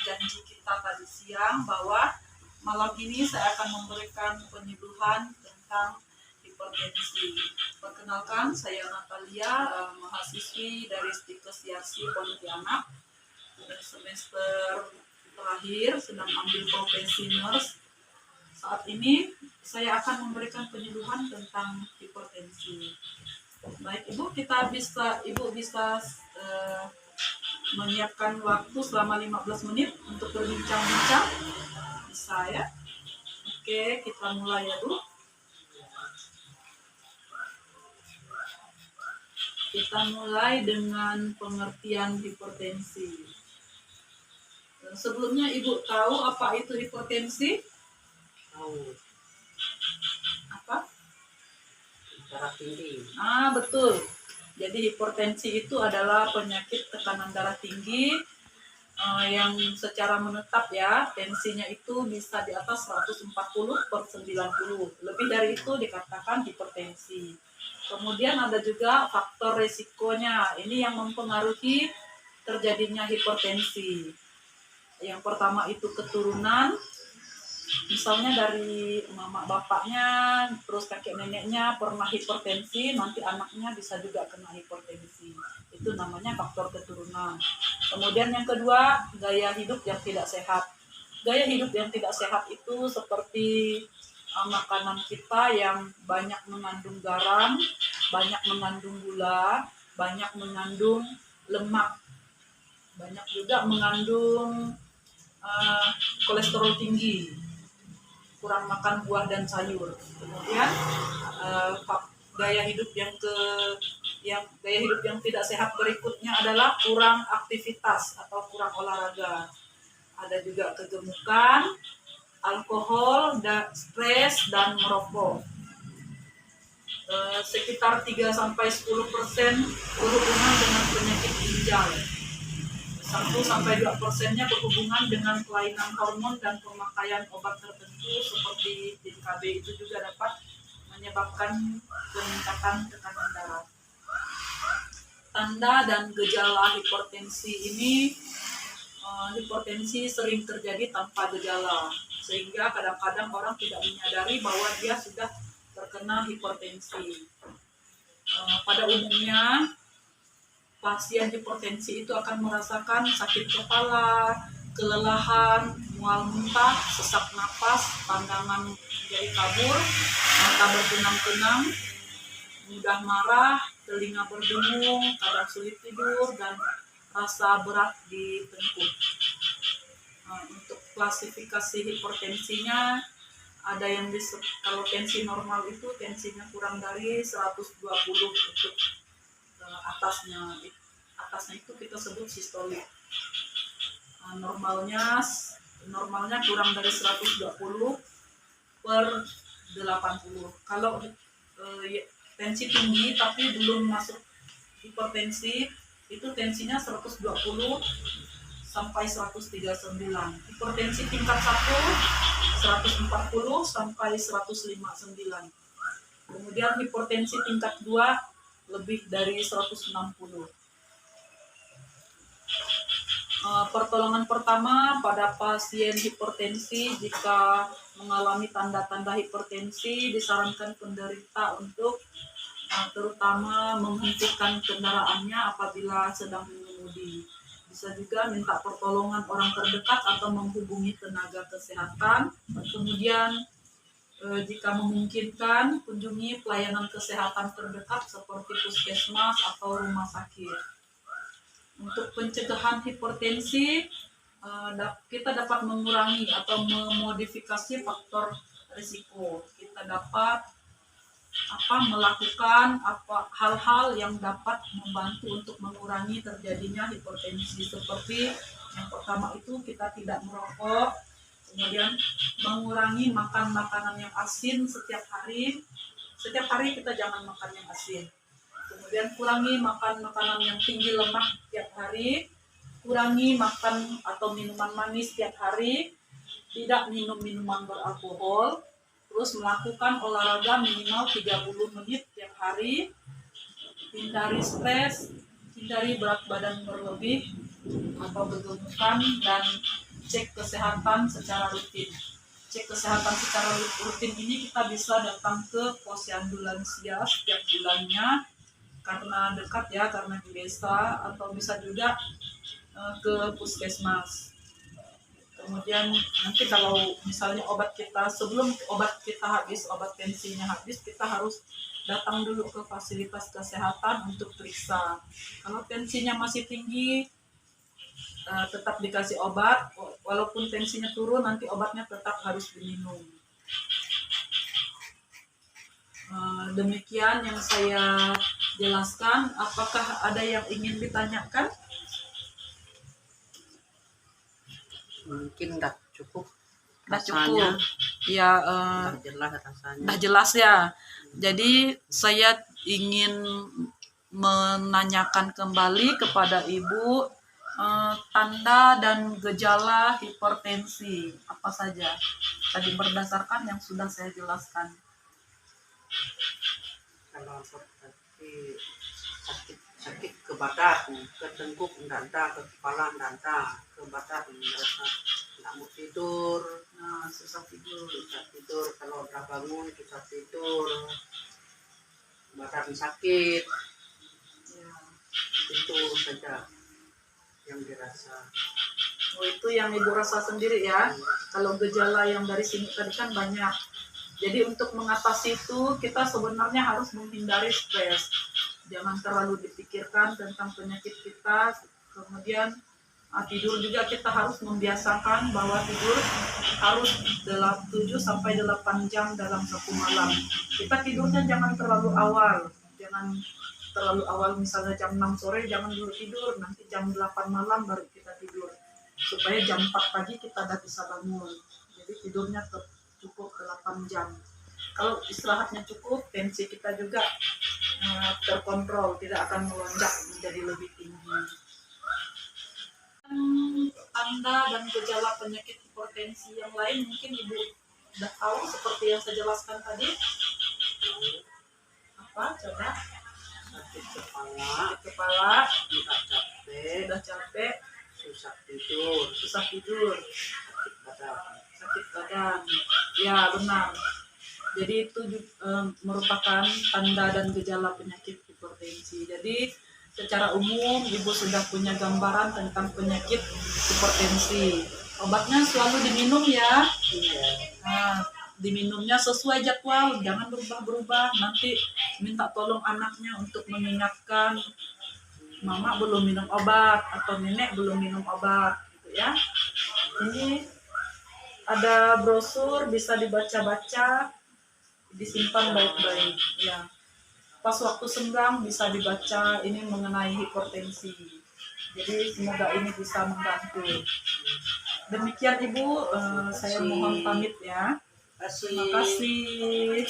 janji kita tadi siang bahwa malam ini saya akan memberikan penyuluhan tentang hipertensi. Perkenalkan, saya Natalia, mahasiswi dari Stikes Yarsi Pontianak, semester terakhir sedang ambil profesi nurse. Saat ini saya akan memberikan penyuluhan tentang hipertensi. Baik Ibu, Ibu bisa menyiapkan waktu selama 15 menit untuk berbincang-bincang. Bisa ya? Oke, kita mulai ya Bu. Kita mulai dengan pengertian hipertensi. Sebelumnya Ibu tahu apa itu hipertensi? Tahu. Apa? Darah tinggi. Betul. Jadi hipertensi itu adalah penyakit tekanan darah tinggi yang secara menetap ya, tensinya itu bisa di atas 140/90. Lebih dari itu dikatakan hipertensi. Kemudian ada juga faktor resikonya. Ini yang mempengaruhi terjadinya hipertensi. Yang pertama itu keturunan. Misalnya dari mama bapaknya, terus kakek neneknya pernah hipertensi, nanti anaknya bisa juga kena hipertensi. Itu namanya faktor keturunan. Kemudian yang kedua, gaya hidup yang tidak sehat. Gaya hidup yang tidak sehat itu seperti makanan kita yang banyak mengandung garam, banyak mengandung gula, banyak mengandung lemak, banyak juga mengandung kolesterol tinggi, kurang makan buah dan sayur. Kemudian gaya hidup yang tidak sehat berikutnya adalah kurang aktivitas atau kurang olahraga. Ada juga kegemukan, alkohol, dan stres dan merokok. Sekitar 3-10% berhubungan dengan penyakit ginjal. 1-2% berhubungan dengan kelainan hormon dan pemakaian obat tertentu seperti DKB. Itu juga dapat menyebabkan peningkatan tekanan darah. Tanda dan gejala hipertensi ini, hipertensi sering terjadi tanpa gejala, sehingga kadang-kadang orang tidak menyadari bahwa dia sudah terkena hipertensi. Pada umumnya pasien hipertensi itu akan merasakan sakit kepala, kelelahan, mual muntah, sesak napas, pandangan menjadi kabur, mata berkunang-kunang, mudah marah, telinga berdengung, kadang sulit tidur, dan rasa berat di tengkuk. Untuk klasifikasi hipertensinya, ada yang kalau tensi normal itu tensinya kurang dari 120 untuk atasnya itu kita sebut sistolik. Normalnya kurang dari 120/80. Kalau tensi tinggi tapi belum masuk hipertensi, itu tensinya 120/139. Hipertensi tingkat 1 140/159. Kemudian hipertensi tingkat 2 lebih dari 160. Pertolongan pertama pada pasien hipertensi, jika mengalami tanda-tanda hipertensi, disarankan penderita untuk terutama menghentikan kendaraannya apabila sedang mengemudi. Bisa juga minta pertolongan orang terdekat atau menghubungi tenaga kesehatan. Kemudian jika memungkinkan, kunjungi pelayanan kesehatan terdekat seperti puskesmas atau rumah sakit. Untuk pencegahan hipertensi, kita dapat mengurangi atau memodifikasi faktor risiko. Kita dapat melakukan hal-hal yang dapat membantu untuk mengurangi terjadinya hipertensi, seperti yang pertama itu kita tidak merokok, kemudian mengurangi makan makanan yang asin setiap hari kita jangan makan yang asin. Kemudian kurangi makan makanan yang tinggi lemak setiap hari, kurangi makan atau minuman manis setiap hari, tidak minum minuman beralkohol, terus melakukan olahraga minimal 30 menit setiap hari, hindari stres, hindari berat badan berlebih, apa bentukan, dan cek kesehatan secara rutin. Cek kesehatan secara rutin ini kita bisa datang ke Posyandu Lansia setiap bulannya karena dekat ya, karena di desa, atau bisa juga ke puskesmas. Kemudian nanti kalau misalnya sebelum obat kita habis, obat tensinya habis, kita harus datang dulu ke fasilitas kesehatan untuk periksa. Kalau tensinya masih tinggi, tetap dikasih obat, walaupun tensinya turun nanti obatnya tetap harus diminum. Demikian yang saya jelaskan. Apakah ada yang ingin ditanyakan? Mungkin udah cukup. Udah Rasanya cukup. Ya, udah jelas rasanya. udah jelas ya. Jadi saya ingin menanyakan kembali kepada Ibu tanda dan gejala hipertensi apa saja tadi berdasarkan yang sudah saya jelaskan. Kalau seperti sakit ke badan, ke tengkuk enggak ada, ke kepala enggak ada, ke badan merasa enggak mau tidur, Susah tidur. kalau udah bangun susah tidur, badan sakit, Ya. itu saja yang dirasa. Itu yang Ibu rasa sendiri ya. Kalau gejala yang dari sini tadi kan banyak. Jadi untuk mengatasi itu kita sebenarnya harus menghindari stres. Jangan terlalu dipikirkan tentang penyakit kita. Kemudian tidur juga kita harus membiasakan bahwa tidur harus 7 sampai 8 jam dalam satu malam. Kita tidurnya jangan terlalu awal. Misalnya jam 6 sore jangan dulu tidur, nanti jam 8 malam baru kita tidur. Supaya jam 4 pagi kita udah bisa bangun. Jadi tidurnya cukup 8 jam. Kalau istirahatnya cukup, tensi kita juga terkontrol, tidak akan melonjak menjadi lebih tinggi. Tanda dan gejala penyakit hipertensi yang lain mungkin Ibu sudah tahu seperti yang saya jelaskan tadi. Apa? Coba. Sakit kepala, Udah capek, susah tidur, sakit badan. Ya, benar. Jadi itu merupakan tanda dan gejala penyakit hipertensi. Jadi secara umum Ibu sudah punya gambaran tentang penyakit hipertensi. Obatnya selalu diminum ya. Diminumnya sesuai jadwal, jangan berubah-berubah. Nanti minta tolong anaknya untuk mengingatkan, mama belum minum obat atau nenek belum minum obat, gitu ya. Ini ada brosur, bisa dibaca-baca, disimpan baik-baik ya. Pas waktu senggang bisa dibaca ini mengenai hipertensi. Jadi semoga ini bisa membantu. Demikian Ibu, saya mohon pamit ya. Terima kasih.